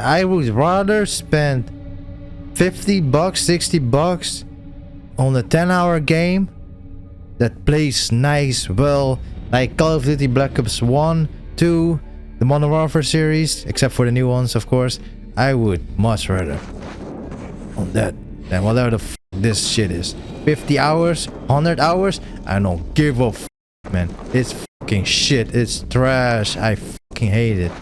I would rather spend $50, $60 on a 10-hour game that plays nice, well, like Call of Duty Black Ops 1, 2, the Modern Warfare series, except for the new ones, of course. I would much rather on that than whatever the f this shit is. 50 hours, 100 hours, I don't give a f, man. It's fucking shit. It's trash. I fucking hate it.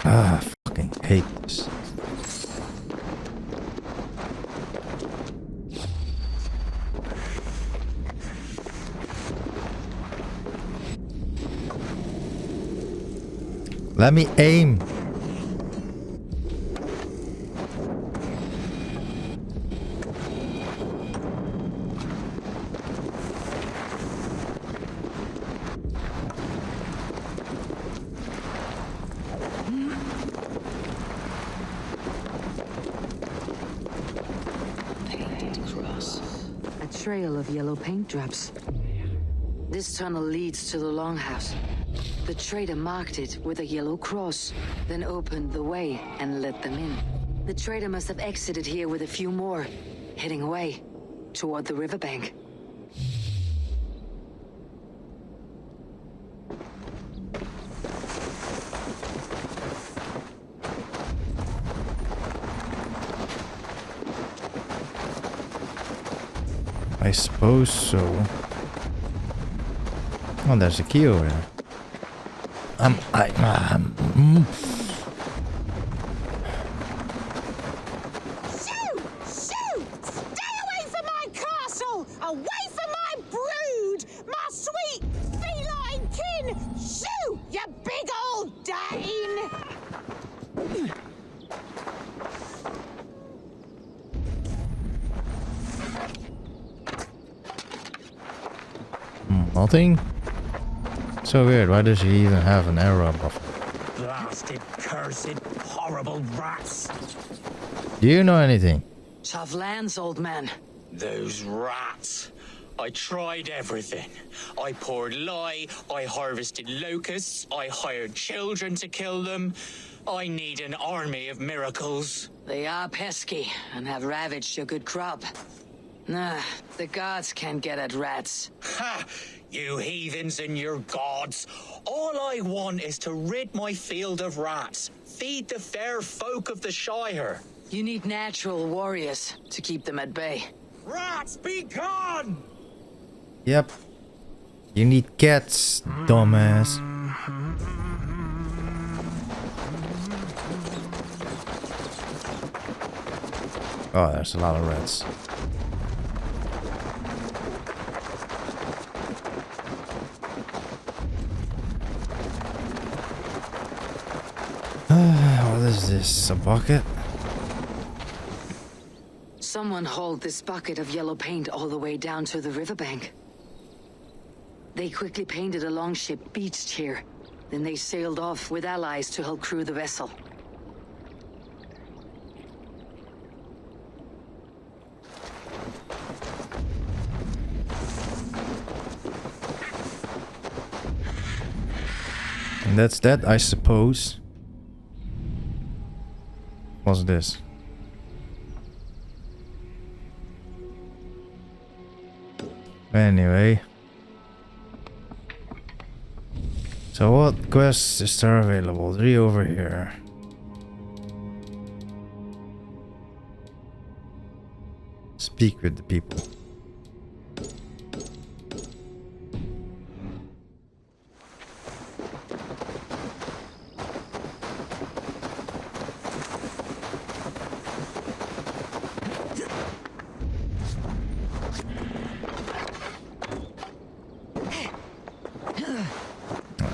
Ah, I fucking hate this. Let me aim. A trail of yellow paint drops. This tunnel leads to the longhouse. The trader marked it with a yellow cross, then opened the way and let them in. The trader must have exited here with a few more, heading away toward the riverbank. I suppose so. Oh, there's a key over there. Shoot! Shoot! Stay away from my castle! Away from my brood! My sweet feline kin! Shoot, you big old Dane! Nothing? So weird. Why does he even have an arrow buffer? Blasted, cursed, horrible rats. Do you know anything? Tough lands, old man. Those rats. I tried everything. I poured lye, I harvested locusts, I hired children to kill them. I need an army of miracles. They are pesky and have ravaged your good crop. Nah, the gods can't get at rats. Ha! You heathens and your gods. All I want is to rid my field of rats. Feed the fair folk of the Shire. You need natural warriors to keep them at bay. Rats, be gone! Yep. You need cats, dumbass. Oh, there's a lot of rats. What is this? A bucket? Someone hauled this bucket of yellow paint all the way down to the riverbank. They quickly painted a longship beached here. Then they sailed off with allies to help crew the vessel. And that's that, I suppose. What's this? Anyway. So what quests is there available? 3 over here. Speak with the people.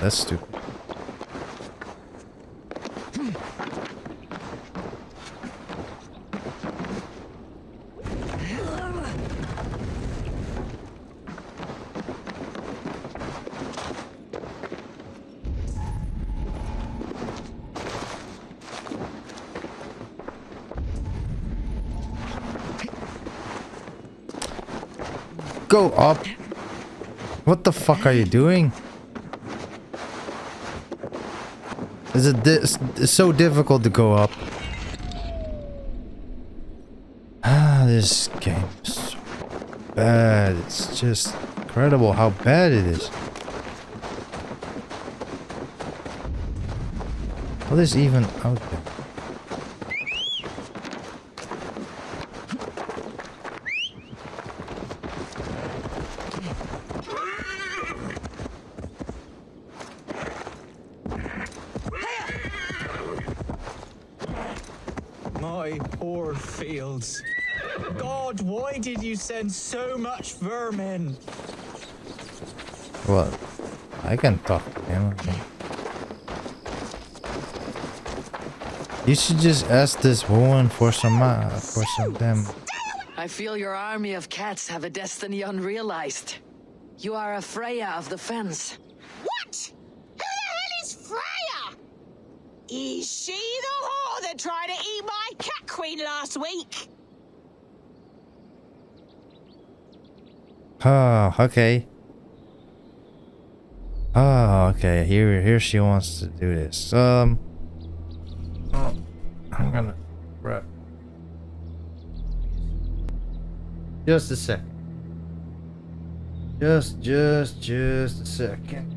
That's stupid. Go up. What the fuck are you doing? Is it this? It's so difficult to go up. Ah, this game is so bad. It's just incredible how bad it is. What is even out there? My poor fields. God, why did you send so much vermin? Well, I can talk to him. You should just ask this woman for some them. I feel your army of cats have a destiny unrealized. You are a Freya of the fence. What? Who the hell is Freya? Is she the whore that tried to eat my cat queen last week? Oh, okay. Oh, okay. Here she wants to do this. Oh, I'm gonna grab. Just a second. Just a second.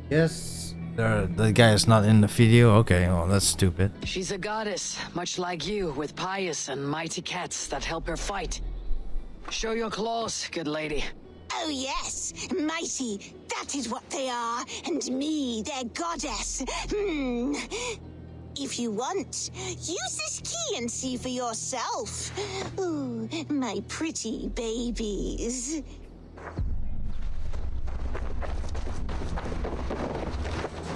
Yes. The guy is not in the video. Okay, well, that's stupid. She's a goddess, much like you, with pious and mighty cats that help her fight. Show your claws, good lady. Oh yes, mighty, that is what they are, and me, their goddess. If you want, use this key and see for yourself. Ooh, my pretty babies.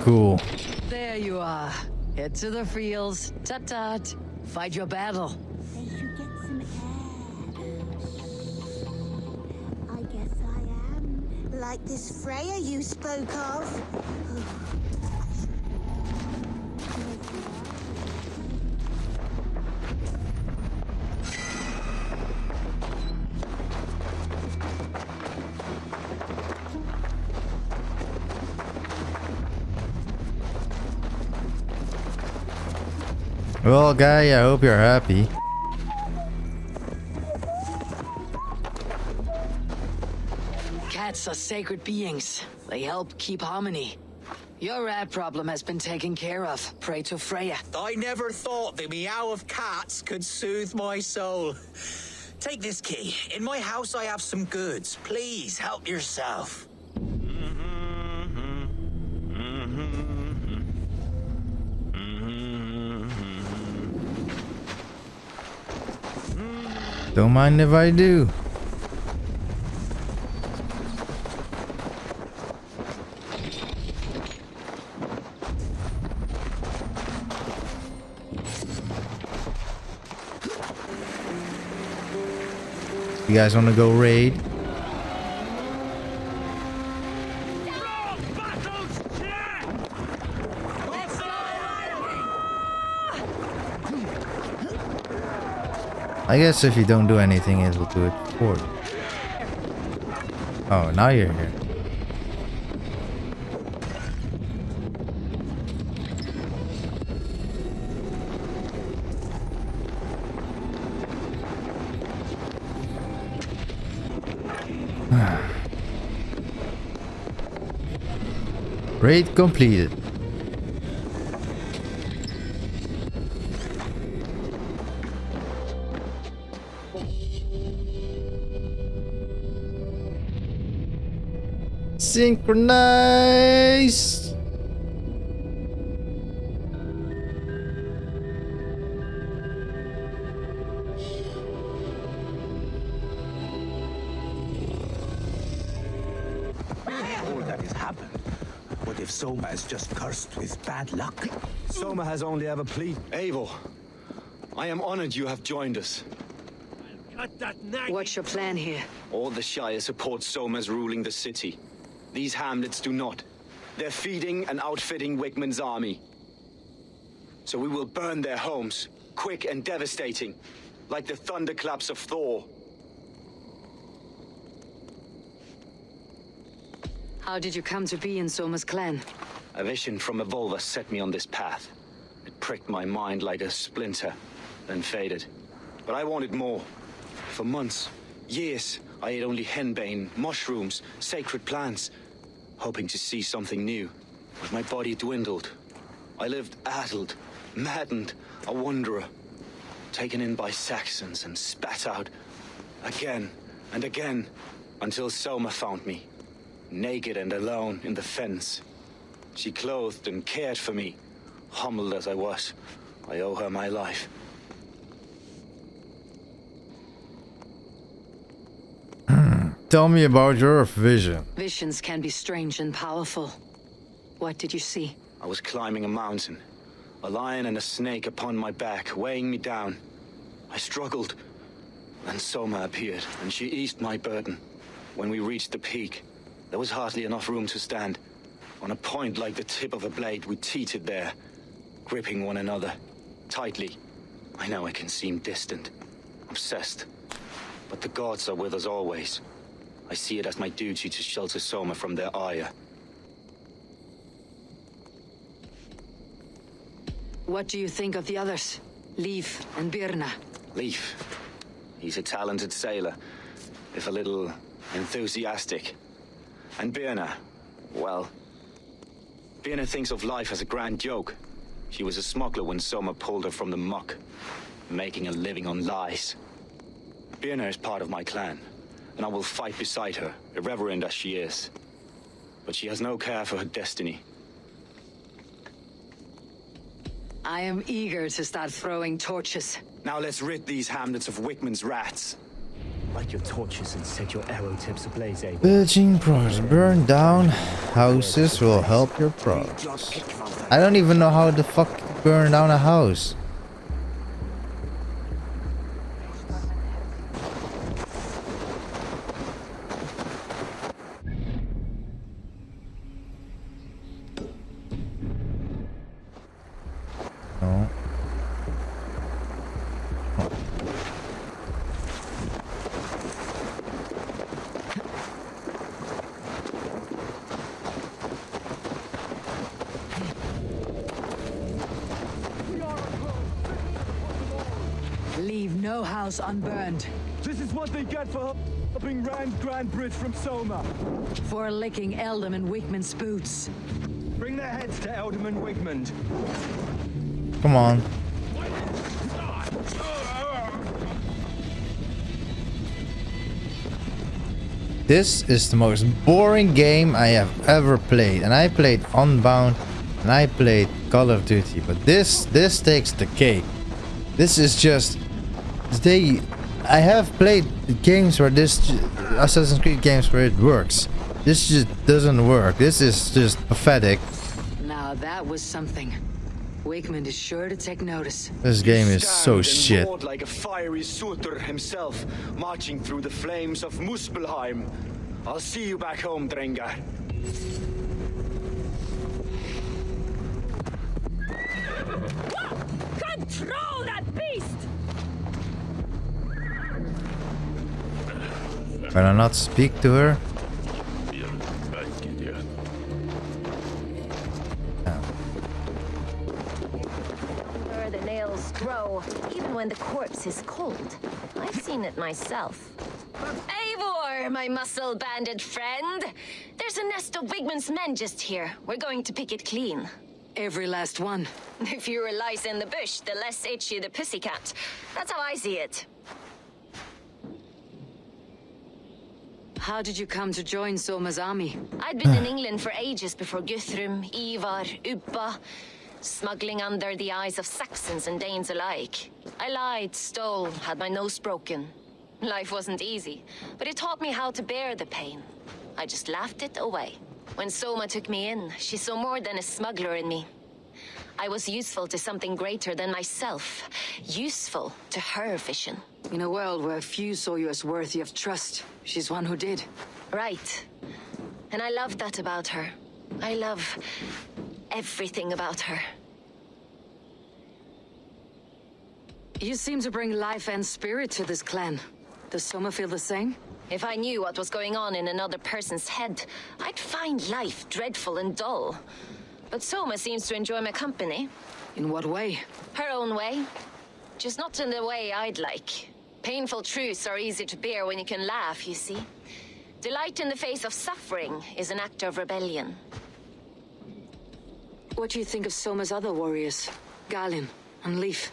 Cool. There you are. Head to the fields. Tut-tut. Fight your battle. They should get some air. I guess I am. Like this Freya you spoke of. Well, guy, I hope you're happy. Cats are sacred beings. They help keep harmony. Your rat problem has been taken care of. Pray to Freya. I never thought the meow of cats could soothe my soul. Take this key. In my house I have some goods. Please help yourself. Don't mind if I do. You guys want to go raid? I guess if you don't do anything, it will do it for you. Oh, now you're here. Raid completed. Synchronize! All that has happened. What if Soma is just cursed with bad luck? Soma has only ever pleaded. Eivor, I am honored you have joined us. What's your plan here? All the Shire support Soma's ruling the city. These hamlets do not. They're feeding and outfitting Wigmund's army. So we will burn their homes, quick and devastating, like the thunderclaps of Thor. How did you come to be in Soma's clan? A vision from Evolva set me on this path. It pricked my mind like a splinter, then faded. But I wanted more. For months, years, I ate only henbane, mushrooms, sacred plants, hoping to see something new. But my body dwindled. I lived addled, maddened, a wanderer, taken in by Saxons and spat out again and again, until Soma found me, naked and alone in the fens. She clothed and cared for me. Humbled as I was, I owe her my life. Tell me about your vision. Visions can be strange and powerful. What did you see? I was climbing a mountain. A lion and a snake upon my back, weighing me down. I struggled. Then Soma appeared, and she eased my burden. When we reached the peak, there was hardly enough room to stand. On a point like the tip of a blade, we teetered there, gripping one another, tightly. I know I can seem distant, obsessed. But the gods are with us always. I see it as my duty to shelter Soma from their ire. What do you think of the others? Leif and Birna? Leif. He's a talented sailor, if a little enthusiastic. And Birna, well, Birna thinks of life as a grand joke. She was a smuggler when Soma pulled her from the muck, making a living on lies. Birna is part of my clan, and I will fight beside her, irreverent as she is. But she has no care for her destiny. I am eager to start throwing torches. Now let's rid these hamlets of Wigmund's rats. Light your torches and set your arrow tips ablaze, Eivor. Building progress. Burn down houses will help your progress. I don't even know how the fuck to burn down a house. No. Leave no house unburned. This is what they get for helping Grand Bridge from Soma. For licking Eldam and Wigmund's boots. Bring their heads to Eldam and Wigmund. Come on. This is the most boring game I have ever played. And I played Unbound and I played Call of Duty. But this takes the cake. This is just... I have played games where Assassin's Creed games where it works. This just doesn't work. This is just pathetic. Now that was something. Wigmund is sure to take notice. This game is so Stand shit. and roared like a fiery Surtur himself, marching through the flames of Muspelheim. I'll see you back home, Drengar. Control that beast! Can I not speak to her? Where the nails grow, even when the corpse is cold. I've seen it myself. Eivor, my muscle-banded friend! There's a nest of Wigmund's men just here. We're going to pick it clean. Every last one. The fewer lice in the bush, the less itchy the pussycat. That's how I see it. How did you come to join Soma's army? I'd been in England for ages before Guthrum, Ivar, Ubba, smuggling under the eyes of Saxons and Danes alike. I lied, stole, had my nose broken. Life wasn't easy, but it taught me how to bear the pain. I just laughed it away. When Soma took me in, she saw more than a smuggler in me. I was useful to something greater than myself. Useful to her vision. In a world where few saw you as worthy of trust, she's one who did. Right. And I love that about her. I love everything about her. You seem to bring life and spirit to this clan. Does Soma feel the same? If I knew what was going on in another person's head, I'd find life dreadful and dull. But Soma seems to enjoy my company. In what way? Her own way. Just not in the way I'd like. Painful truths are easy to bear when you can laugh, you see. Delight in the face of suffering is an act of rebellion. What do you think of Soma's other warriors? Galin and Leif?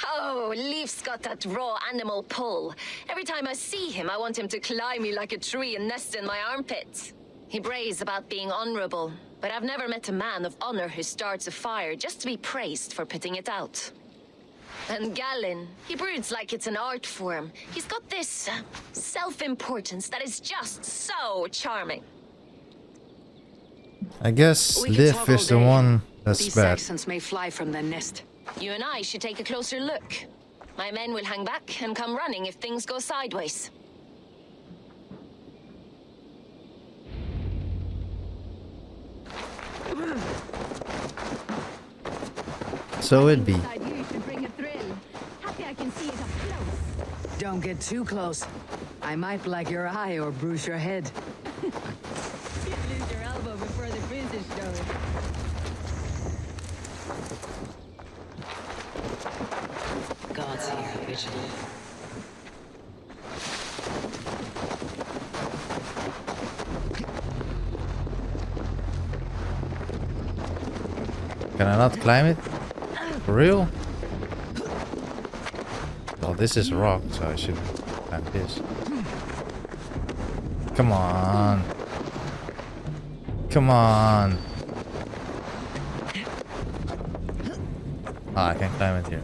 Oh, Leif's got that raw animal pull. Every time I see him, I want him to climb me like a tree and nest in my armpits. He brays about being honorable, but I've never met a man of honor who starts a fire just to be praised for putting it out. And Galin, he broods like it's an art form. He's got this self-importance that is just so charming. I guess We can Liv talk is the all day. one that's These bad. Saxons may fly from their nest. You and I should take a closer look. My men will hang back and come running if things go sideways. So it be. Don't get too close. I might black your eye or bruise your head. Lose your elbow before the bruise is showing. God's here, vigilant. Can I not climb it? For real? Well, this is rock, so I should climb this. Come on. Come on. Ah, I can climb it here.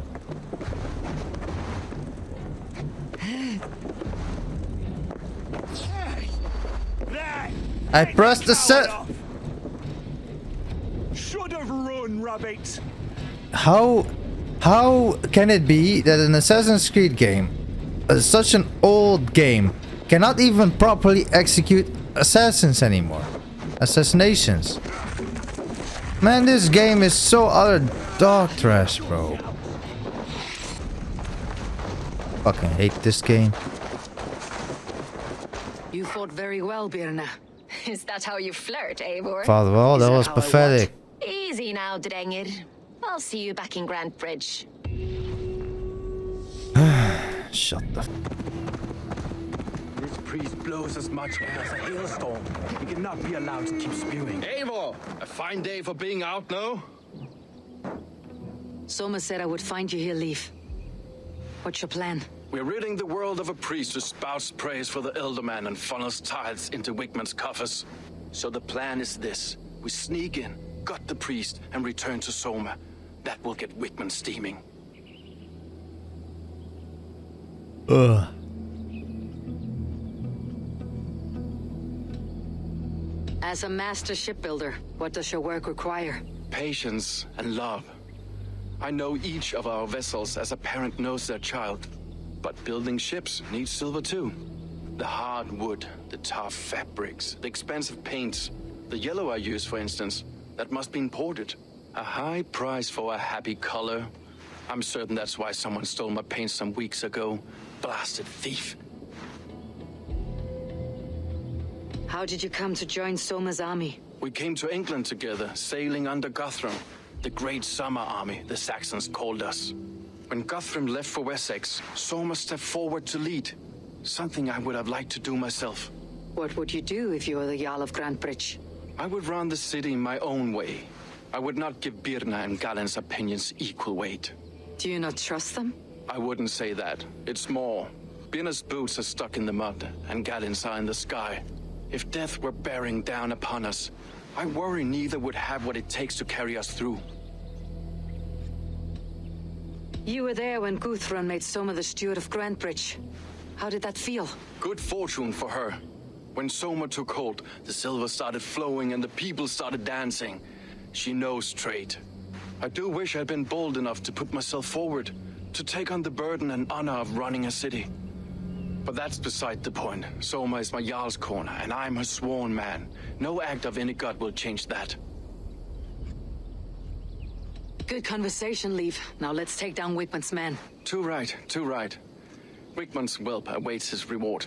I pressed the set. Should have run, rabbit. How can it be that an Assassin's Creed game, such an old game, cannot even properly execute assassins anymore? Assassinations. Man, this game is so utter dog trash, bro. Fucking hate this game. You fought very well, Birna. Is that how you flirt, Eivor? Father, well, that that was how I pathetic. Easy now, Drengir. I'll see you back in Grand Bridge. Shut the f. This priest blows as much air as a hailstorm. He cannot be allowed to keep spewing. Eivor, a fine day for being out, no? Soma said I would find you here, Leif. What's your plan? We're ridding the world of a priest who spouts praise for the Elderman and funnels tithes into Wigman's coffers. So the plan is this. We sneak in, gut the priest, and return to Soma. That will get Wigman steaming. Ugh. As a master shipbuilder, what does your work require? Patience and love. I know each of our vessels as a parent knows their child. But building ships needs silver too. The hard wood, the tough fabrics, the expensive paints. The yellow I use, for instance, that must be imported. A high price for a happy color. I'm certain that's why someone stole my paint some weeks ago. Blasted thief. How did you come to join Soma's army? We came to England together, sailing under Guthrum. The Great Summer Army, the Saxons called us. When Guthrum left for Wessex, Soma stepped forward to lead. Something I would have liked to do myself. What would you do if you were the Jarl of Grand Bridge? I would run the city my own way. I would not give Birna and Galen's opinions equal weight. Do you not trust them? I wouldn't say that. It's more. Birna's boots are stuck in the mud, and Galen's are in the sky. If death were bearing down upon us, I worry neither would have what it takes to carry us through. You were there when Guthrun made Soma the steward of Grantebridge. How did that feel? Good fortune for her. When Soma took hold, the silver started flowing and the people started dancing. She knows trade. I do wish I'd been bold enough to put myself forward, to take on the burden and honor of running a city. But that's beside the point. Soma is my Jarl's corner, and I'm her sworn man. No act of any god will change that. Good conversation, Leaf. Now let's take down Wigmund's men. Too right, too right. Wigmund's whelp awaits his reward.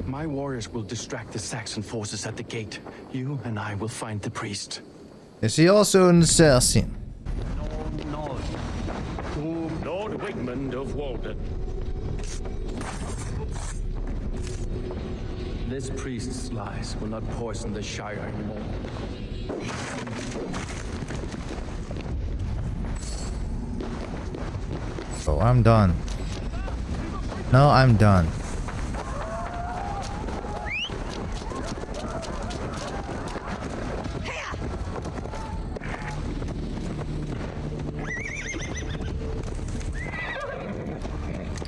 My warriors will distract the Saxon forces at the gate. You and I will find the priest. Is he also an assassin? No. Lord Wigmund of Walden. This priest's lies will not poison the Shire anymore. Oh, I'm done. No, I'm done.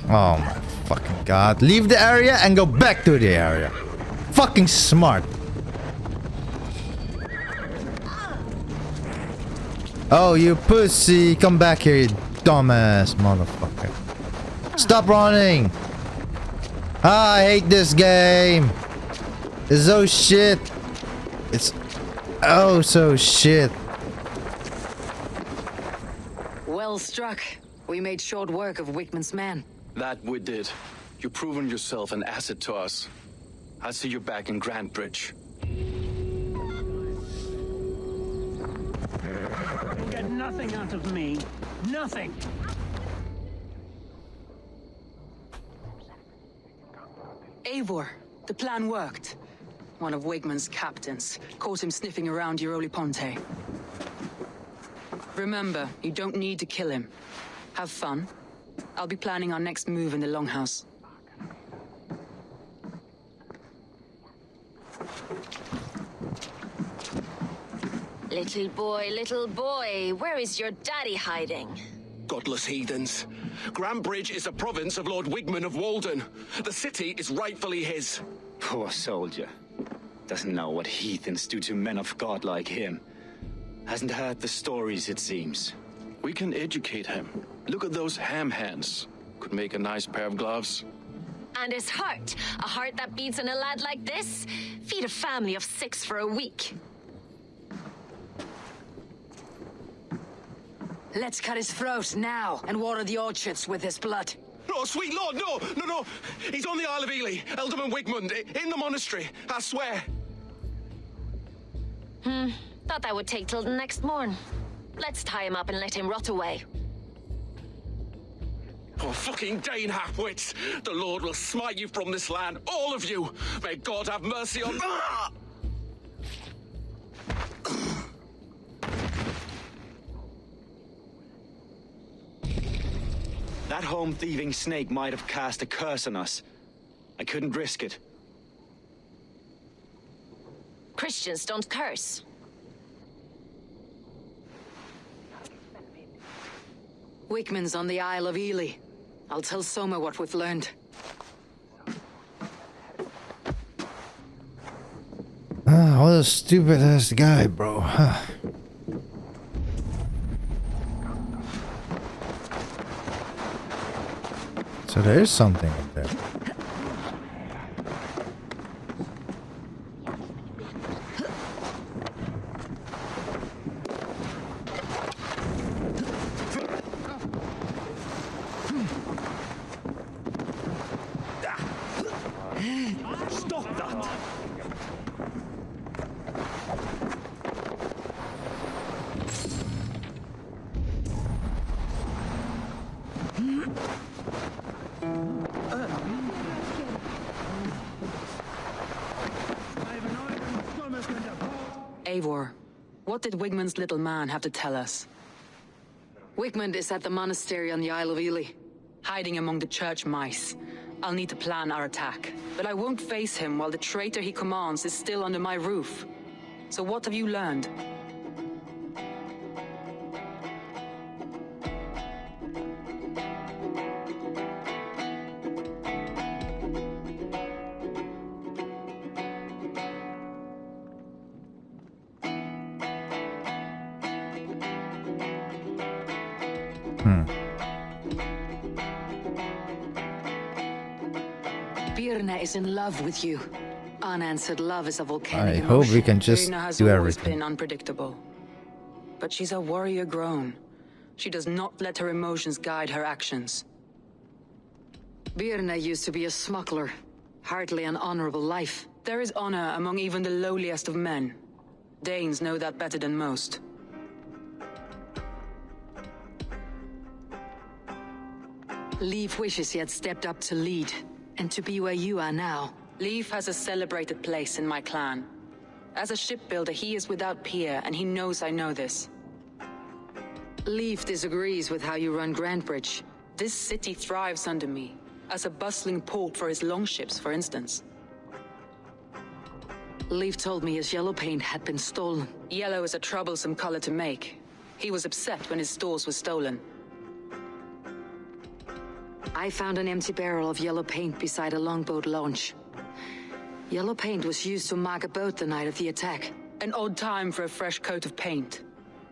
Oh my fucking god. Leave the area and go back to the area. Fucking smart. Oh, you pussy. Come back here, you dumbass motherfucker. Stop running. Ah, I hate this game. It's so shit. It's oh so shit. Well struck. We made short work of Wigmund's men. That we did. You've proven yourself an asset to us. I'll see you back in Grantebridge. You'll get nothing out of me. Nothing. Eivor, the plan worked. One of Wigmund's captains caught him sniffing around Euroli Ponte. Remember, you don't need to kill him. Have fun. I'll be planning our next move in the Longhouse. Little boy, where is your daddy hiding? Godless heathens. Grantebridge is a province of Lord Wigmund of Walden. The city is rightfully his. Poor soldier. Doesn't know what heathens do to men of God like him. Hasn't heard the stories, it seems. We can educate him. Look at those ham hands. Could make a nice pair of gloves. And his heart. A heart that beats in a lad like this? Feed a family of 6 for a week. Let's cut his throat now and water the orchards with his blood. Oh, sweet lord, no! He's on the Isle of Ely, Ealdorman Wigmund, in the monastery, I swear. Thought that would take till the next morn. Let's tie him up and let him rot away. Oh, fucking Dane half-wits! The Lord will smite you from this land, all of you! May God have mercy on... Ah! That home-thieving snake might have cast a curse on us. I couldn't risk it. Christians don't curse. Wigmund's on the Isle of Ely. I'll tell Soma what we've learned. What a stupid ass guy, bro. So there's something up there. Stop that! Eivor, what did Wigmund's little man have to tell us? Wigmund is at the monastery on the Isle of Ely, hiding among the church mice. I'll need to plan our attack. But I won't face him while the traitor he commands is still under my roof. So what have you learned? Birna is in love with you. Unanswered love is a volcanic I emotion. hope we can just Birna has do always everything. been unpredictable. But she's a warrior grown. She does not let her emotions guide her actions. Birna used to be a smuggler. Hardly an honorable life. There is honor among even the lowliest of men. Danes know that better than most. Leif wishes he had stepped up to lead, and to be where you are now. Leif has a celebrated place in my clan. As a shipbuilder, he is without peer, and he knows I know this. Leif disagrees with how you run Grantbridge. This city thrives under me, as a bustling port for his longships, for instance. Leif told me his yellow paint had been stolen. Yellow is a troublesome color to make. He was upset when his stores were stolen. I found an empty barrel of yellow paint beside a longboat launch. Yellow paint was used to mark a boat the night of the attack. An odd time for a fresh coat of paint.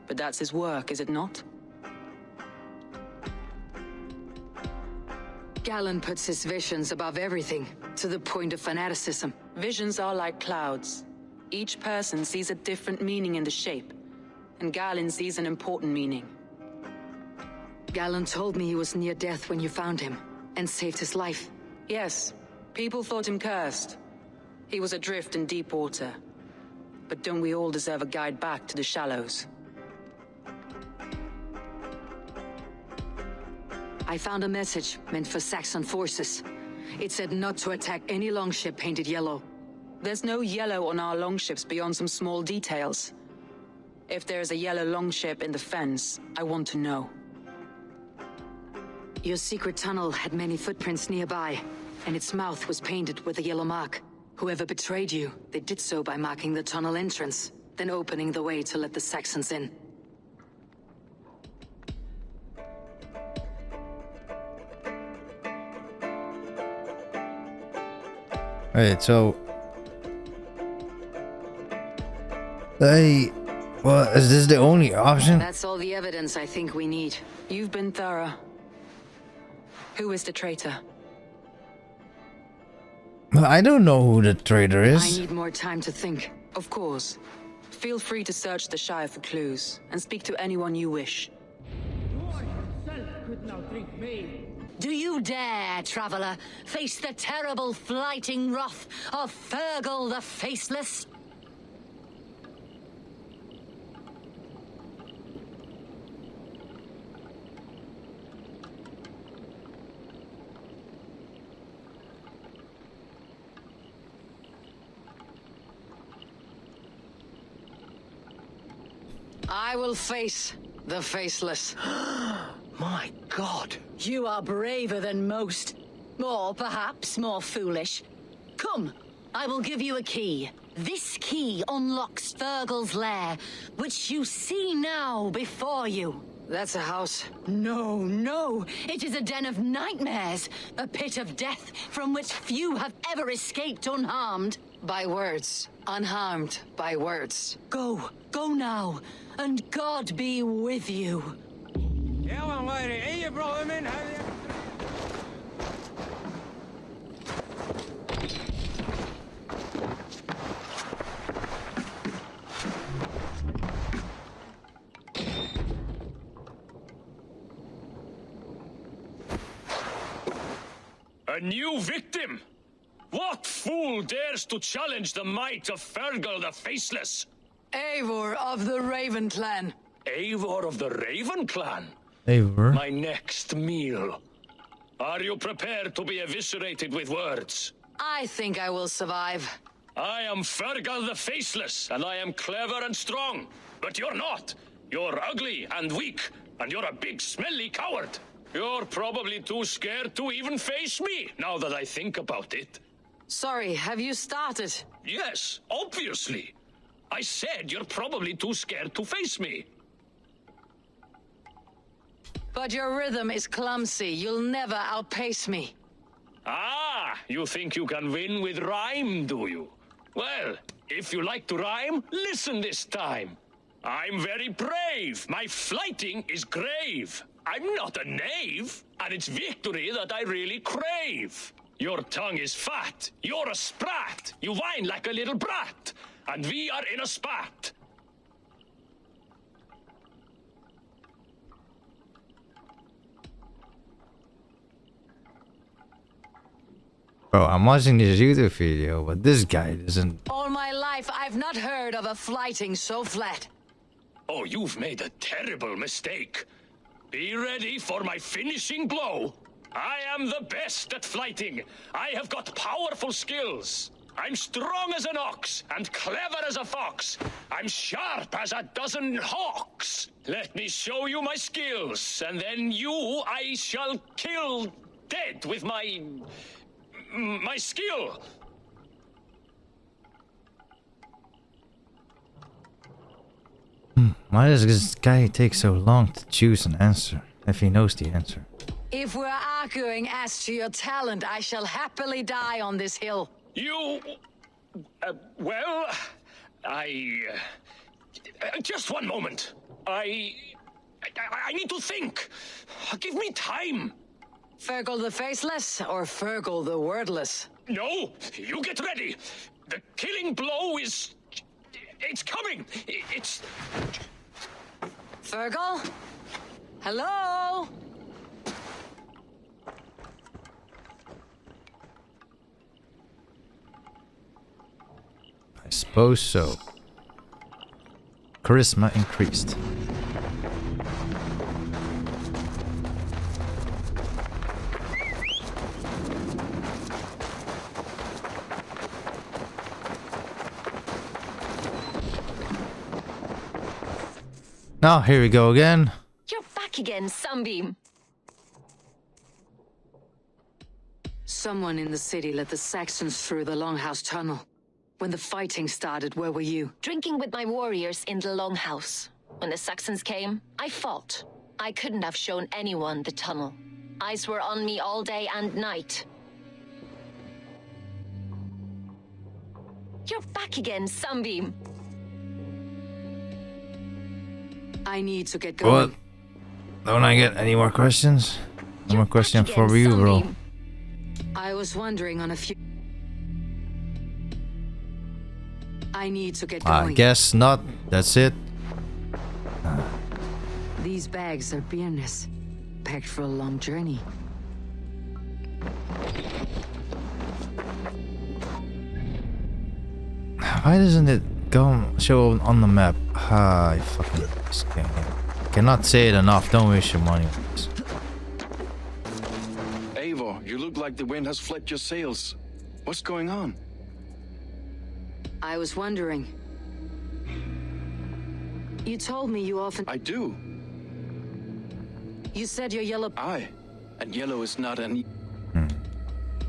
But that's his work, is it not? Galen puts his visions above everything, to the point of fanaticism. Visions are like clouds. Each person sees a different meaning in the shape, and Galen sees an important meaning. Galen told me he was near death when you found him, and saved his life. Yes, people thought him cursed. He was adrift in deep water. But don't we all deserve a guide back to the shallows? I found a message meant for Saxon forces. It said not to attack any longship painted yellow. There's no yellow on our longships beyond some small details. If there's a yellow longship in the fens, I want to know. Your secret tunnel had many footprints nearby, and its mouth was painted with a yellow mark. Whoever betrayed you, they did so by marking the tunnel entrance, then opening the way to let the Saxons in. Alright, so... Well, is this the only option? That's all the evidence I think we need. You've been thorough. Who is the traitor? Well, I don't know who the traitor I is. need more time to think. Of course. Feel free to search the Shire for clues, and speak to anyone you wish. Do you dare, traveler, face the terrible flighting wrath of Fergal the Faceless? I will face the Faceless. My God. You are braver than most. Or perhaps more foolish. Come, I will give you a key. This key unlocks Fergal's lair, which you see now before you. That's a house. No, no. It is a den of nightmares. A pit of death from which few have ever escaped unharmed. By words. Unharmed by words. Go. Go now. And God be with you. A new victim? What fool dares to challenge the might of Fergal the Faceless? Eivor of the Raven Clan. Eivor of the Raven Clan? Eivor. My next meal. Are you prepared to be eviscerated with words? I think I will survive. I am Fergal the Faceless, and I am clever and strong. But you're not. You're ugly and weak, and you're a big, smelly coward. You're probably too scared to even face me, now that I think about it. Sorry, have you started? Yes, obviously. I said you're probably too scared to face me. But your rhythm is clumsy. You'll never outpace me. Ah, you think you can win with rhyme, do you? Well, if you like to rhyme, listen this time. I'm very brave. My flighting is grave. I'm not a knave, and it's victory that I really crave. Your tongue is fat. You're a sprat. You whine like a little brat. And we are in a spat. Bro, I'm watching this YouTube video, but this guy doesn't... All my life, I've not heard of a flighting so flat. Oh, you've made a terrible mistake. Be ready for my finishing blow. I am the best at flighting. I have got powerful skills. I'm strong as an ox and clever as a fox. I'm sharp as a dozen hawks. Let me show you my skills, and then you I shall kill dead with my skill. Why does this guy take so long to choose an answer, if he knows the answer? If we're arguing as to your talent, I shall happily die on this hill. You... well... just one moment. I need to think. Give me time. Fergal the Faceless or Fergal the Wordless? No, you get ready. The killing blow is... it's coming. It's... Fergal? Hello? I suppose so. Charisma increased. Now, here we go again. You're back again, Sunbeam. Someone in the city let the Saxons through the Longhouse tunnel. When the fighting started, where were you? Drinking with my warriors in the Longhouse. When the Saxons came, I fought. I couldn't have shown anyone the tunnel. Eyes were on me all day and night. You're back again, Sunbeam. I need to get going. What? Don't I get any more questions? No more question for you, bro. I was wondering on a few... I need to get going. I guess not. That's it. These bags are beerness, packed for a long journey. Why doesn't it show on the map? I fucking this game. Cannot say it enough. Don't waste your money on this. Eivor, you look like the wind has fled your sails. What's going on? I was wondering. You told me you often... I do. You said your yellow... Aye. And yellow is not an...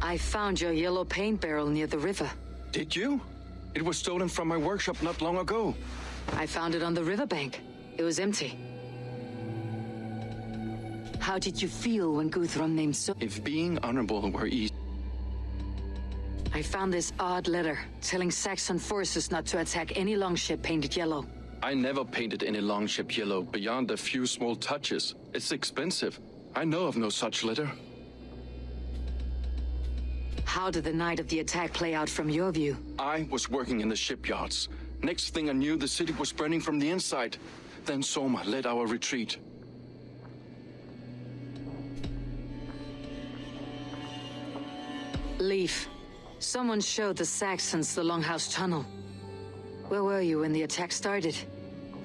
I found your yellow paint barrel near the river. Did you? It was stolen from my workshop not long ago. I found it on the riverbank. It was empty. How did you feel when Guthrum named so... If being honorable were easy... I found this odd letter, telling Saxon forces not to attack any longship painted yellow. I never painted any longship yellow beyond a few small touches. It's expensive. I know of no such letter. How did the night of the attack play out from your view? I was working in the shipyards. Next thing I knew, the city was burning from the inside. Then Soma led our retreat. Leaf. Someone showed the Saxons the Longhouse tunnel. Where were you when the attack started?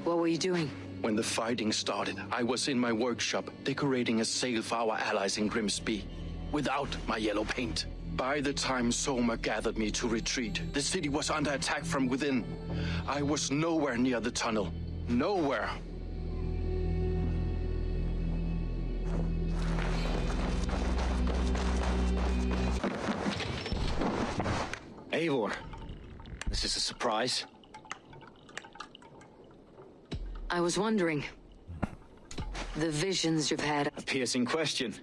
What were you doing? When the fighting started, I was in my workshop, decorating a sail for our allies in Grimsby, without my yellow paint. By the time Soma gathered me to retreat, the city was under attack from within. I was nowhere near the tunnel. Nowhere. Eivor, this is a surprise. I was wondering. The visions you've had. A piercing question.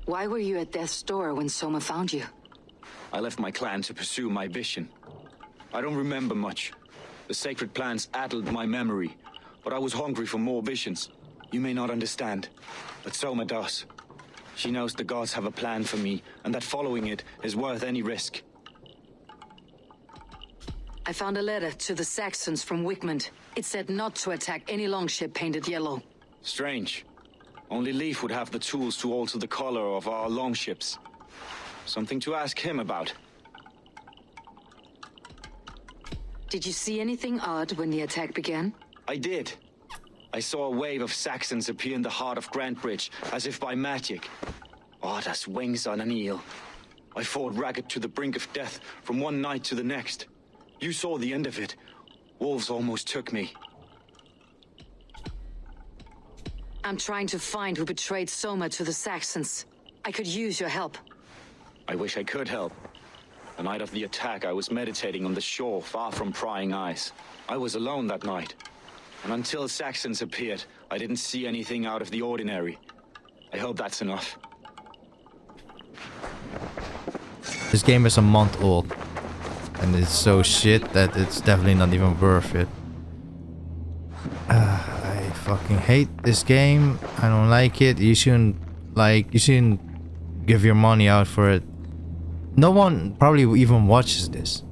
Why were you at Death's Door when Soma found you? I left my clan to pursue my vision. I don't remember much. The sacred plants addled my memory, but I was hungry for more visions. You may not understand, but Soma does. She knows the gods have a plan for me, and that following it is worth any risk. I found a letter to the Saxons from Wickmund. It said not to attack any longship painted yellow. Strange. Only Leif would have the tools to alter the color of our longships. Something to ask him about. Did you see anything odd when the attack began? I did. I saw a wave of Saxons appear in the heart of Grantbridge, as if by magic. Odd as wings on an eel. I fought ragged to the brink of death from one night to the next. You saw the end of it. Wolves almost took me. I'm trying to find who betrayed Soma to the Saxons. I could use your help. I wish I could help. The night of the attack, I was meditating on the shore, far from prying eyes. I was alone that night. And until Saxons appeared, I didn't see anything out of the ordinary. I hope that's enough. This game is a month old. And it's so shit that it's definitely not even worth it. I fucking hate this game. I don't like it. You shouldn't give your money out for it. No one probably even watches this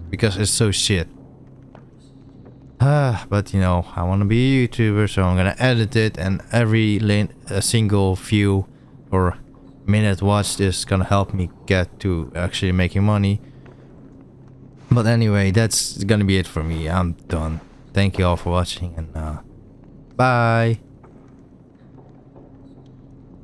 because it's so shit. But you know, I want to be a YouTuber, so I'm gonna edit it, and every a single view or minute watched is gonna help me get to actually making money. But anyway, that's gonna be it for me. I'm done. Thank you all for watching, and bye.